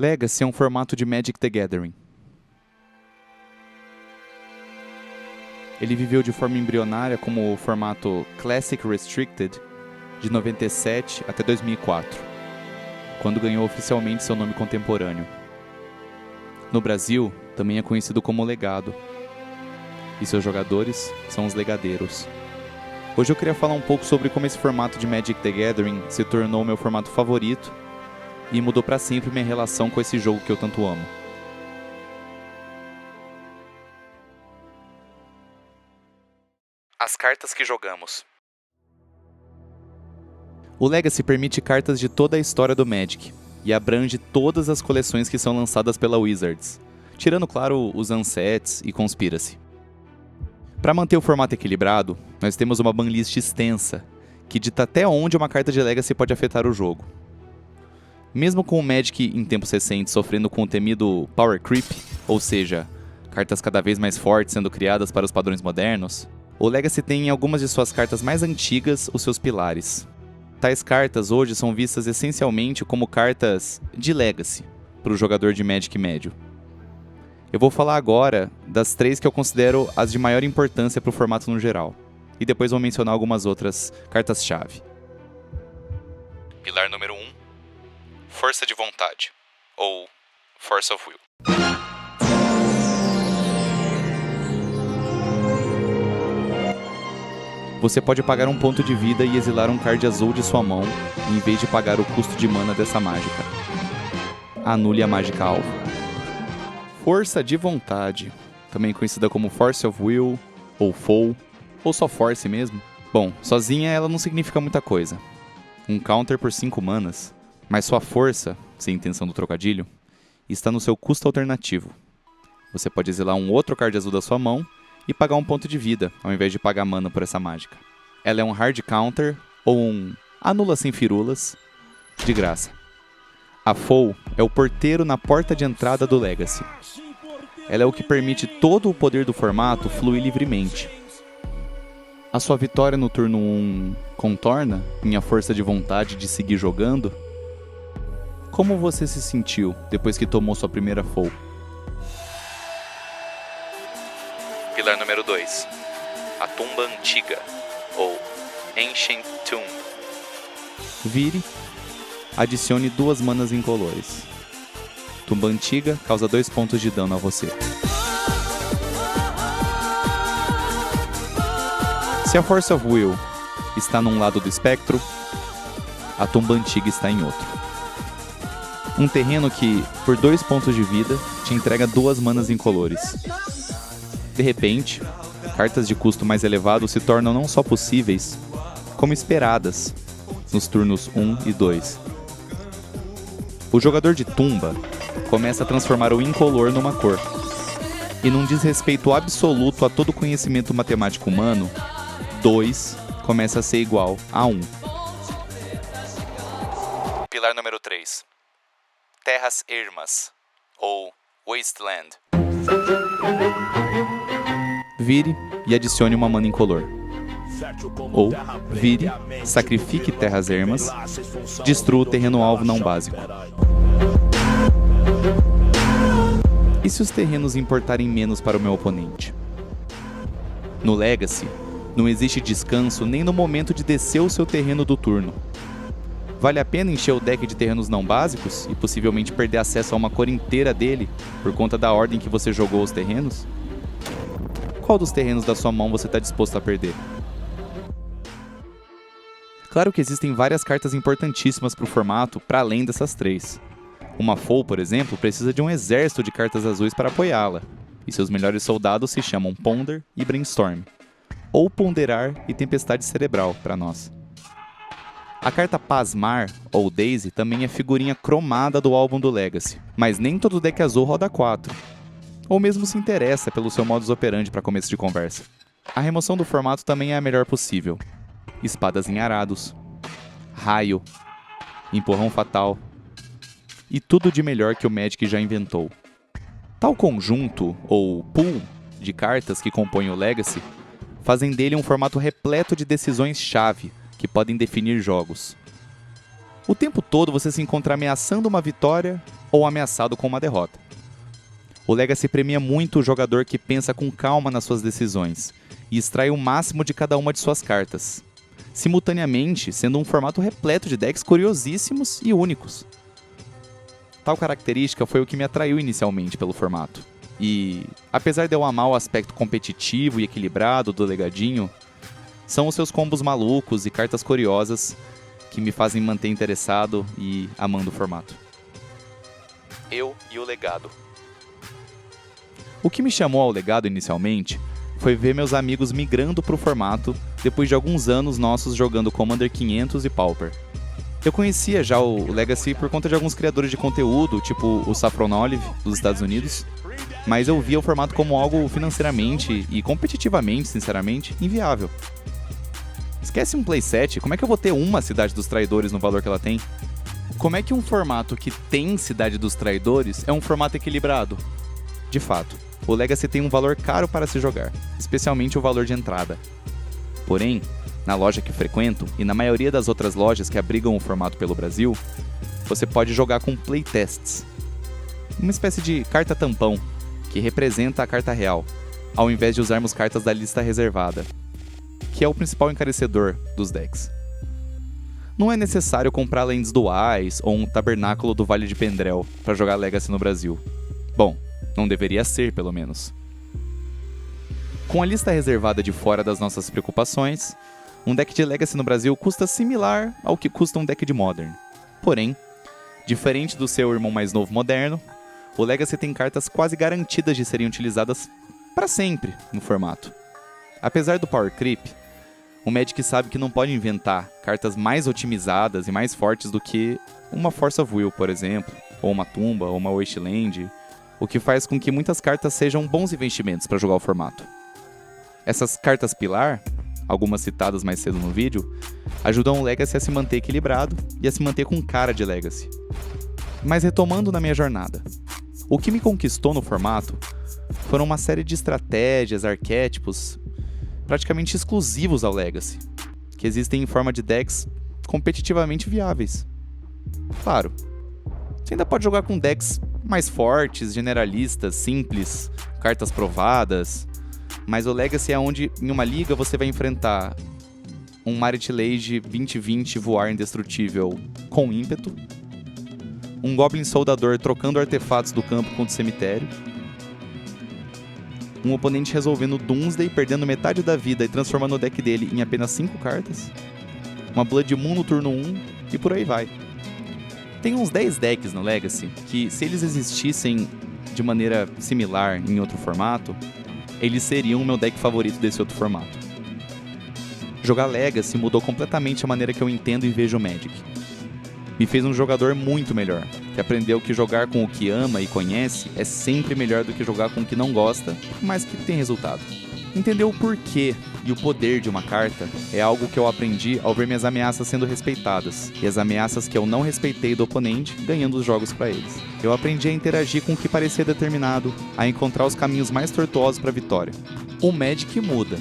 Legacy é um formato de Magic the Gathering. Ele viveu de forma embrionária como o formato Classic Restricted de 97 até 2004, quando ganhou oficialmente seu nome contemporâneo. No Brasil, também é conhecido como Legado, e seus jogadores são os legadeiros. Hoje eu queria falar um pouco sobre como esse formato de Magic the Gathering se tornou meu formato favorito e mudou para sempre minha relação com esse jogo que eu tanto amo. As cartas que jogamos. O Legacy permite cartas de toda a história do Magic e abrange todas as coleções que são lançadas pela Wizards, tirando, claro, os Unsets e Conspiracy. Para manter o formato equilibrado, nós temos uma banlist extensa, que dita até onde uma carta de Legacy pode afetar o jogo. Mesmo com o Magic em tempos recentes sofrendo com o temido Power Creep, ou seja, cartas cada vez mais fortes sendo criadas para os padrões modernos, o Legacy tem em algumas de suas cartas mais antigas os seus pilares. Tais cartas hoje são vistas essencialmente como cartas de Legacy para o jogador de Magic médio. Eu vou falar agora das 3 que eu considero as de maior importância para o formato no geral, e depois vou mencionar algumas outras cartas-chave. Pilar número 1. Força de vontade, ou Force of Will. Você pode pagar um ponto de vida e exilar um card azul de sua mão, em vez de pagar o custo de mana dessa mágica. Anule a mágica alvo. Força de vontade, também conhecida como Force of Will, ou Foe, ou só Force mesmo. Bom, sozinha ela não significa muita coisa. Um counter por 5 manas, mas sua força, sem intenção do trocadilho, está no seu custo alternativo. Você pode exilar um outro card azul da sua mão e pagar um ponto de vida, ao invés de pagar mana por essa mágica. Ela é um hard counter, ou um anula sem firulas, de graça. A Foe é o porteiro na porta de entrada do Legacy. Ela é o que permite todo o poder do formato fluir livremente. A sua vitória no turno 1 contorna minha força de vontade de seguir jogando? Como você se sentiu depois que tomou sua primeira Foe? Pilar número 2. A tumba antiga, ou Ancient Tomb. Vire. Adicione 2 manas incolores. Tumba antiga causa 2 pontos de dano a você. Se a Force of Will está num lado do espectro, a tumba antiga está em outro. Um terreno que, por 2 pontos de vida, te entrega 2 manas incolores. De repente, cartas de custo mais elevado se tornam não só possíveis, como esperadas, nos turnos 1 e 2. O jogador de tumba começa a transformar o incolor numa cor. E num desrespeito absoluto a todo conhecimento matemático humano, 2 começa a ser igual a 1. Pilar número 3. Terras Ermas, ou Wasteland. Vire e adicione uma mana incolor. Ou, vire, sacrifique terras ermas, destrua o terreno alvo não básico. E se os terrenos importarem menos para o meu oponente? No Legacy, não existe descanso nem no momento de descer o seu terreno do turno. Vale a pena encher o deck de terrenos não básicos e possivelmente perder acesso a uma cor inteira dele por conta da ordem que você jogou os terrenos? Qual dos terrenos da sua mão você está disposto a perder? Claro que existem várias cartas importantíssimas para o formato para além dessas 3. Uma Foe, por exemplo, precisa de um exército de cartas azuis para apoiá-la, e seus melhores soldados se chamam Ponder e Brainstorm, ou Ponderar e Tempestade Cerebral para nós. A carta Pasmar, ou Daisy, também é figurinha cromada do álbum do Legacy, mas nem todo deck azul roda 4, ou mesmo se interessa pelo seu modus operandi para começo de conversa. A remoção do formato também é a melhor possível. Espadas em arados, raio, empurrão fatal e tudo de melhor que o Magic já inventou. Tal conjunto, ou pool, de cartas que compõem o Legacy, fazem dele um formato repleto de decisões-chave que podem definir jogos. O tempo todo você se encontra ameaçando uma vitória ou ameaçado com uma derrota. O Legacy premia muito o jogador que pensa com calma nas suas decisões e extrai o máximo de cada uma de suas cartas, simultaneamente sendo um formato repleto de decks curiosíssimos e únicos. Tal característica foi o que me atraiu inicialmente pelo formato. E, apesar de eu amar o aspecto competitivo e equilibrado do legadinho, são os seus combos malucos e cartas curiosas que me fazem manter interessado e amando o formato. Eu e o legado. O que me chamou ao legado inicialmente foi ver meus amigos migrando para o formato depois de alguns anos nossos jogando Commander 500 e Pauper. Eu conhecia já o Legacy por conta de alguns criadores de conteúdo, tipo o Saffron Olive, dos Estados Unidos, mas eu via o formato como algo financeiramente e competitivamente, sinceramente, inviável. Esquece um playset, como é que eu vou ter uma Cidade dos Traidores no valor que ela tem? Como é que um formato que tem Cidade dos Traidores é um formato equilibrado? De fato, o Legacy tem um valor caro para se jogar, especialmente o valor de entrada. Porém, na loja que frequento e na maioria das outras lojas que abrigam o formato pelo Brasil, você pode jogar com playtests. Uma espécie de carta tampão, que representa a carta real, ao invés de usarmos cartas da lista reservada, que é o principal encarecedor dos decks. Não é necessário comprar Lands Duais ou um Tabernáculo do Vale de Pendrell para jogar Legacy no Brasil. Bom, não deveria ser, pelo menos. Com a lista reservada de fora das nossas preocupações, um deck de Legacy no Brasil custa similar ao que custa um deck de Modern. Porém, diferente do seu irmão mais novo Moderno, o Legacy tem cartas quase garantidas de serem utilizadas para sempre no formato. Apesar do Power Creep, o Magic sabe que não pode inventar cartas mais otimizadas e mais fortes do que uma Force of Will, por exemplo, ou uma Tumba, ou uma Wasteland, o que faz com que muitas cartas sejam bons investimentos para jogar o formato. Essas cartas pilar, algumas citadas mais cedo no vídeo, ajudam o Legacy a se manter equilibrado e a se manter com cara de Legacy. Mas retomando na minha jornada, o que me conquistou no formato foram uma série de estratégias, arquétipos, praticamente exclusivos ao Legacy, que existem em forma de decks competitivamente viáveis. Claro, você ainda pode jogar com decks mais fortes, generalistas, simples, cartas provadas, mas o Legacy é onde, em uma liga, você vai enfrentar um Marit Lage 2020 voar indestrutível com ímpeto, um Goblin Soldador trocando artefatos do campo contra o cemitério, um oponente resolvendo Doomsday, perdendo metade da vida e transformando o deck dele em apenas 5 cartas, uma Blood Moon no turno 1 e por aí vai. Tem uns 10 decks no Legacy que, se eles existissem de maneira similar em outro formato, eles seriam o meu deck favorito desse outro formato. Jogar Legacy mudou completamente a maneira que eu entendo e vejo o Magic. Me fez um jogador muito melhor, que aprendeu que jogar com o que ama e conhece é sempre melhor do que jogar com o que não gosta, mas que tem resultado. Entender o porquê e o poder de uma carta é algo que eu aprendi ao ver minhas ameaças sendo respeitadas, e as ameaças que eu não respeitei do oponente ganhando os jogos para eles. Eu aprendi a interagir com o que parecia determinado, a encontrar os caminhos mais tortuosos para a vitória. O Magic muda,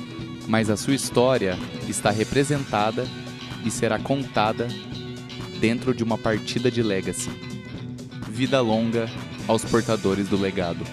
mas a sua história está representada e será contada dentro de uma partida de Legacy. Vida longa aos portadores do legado.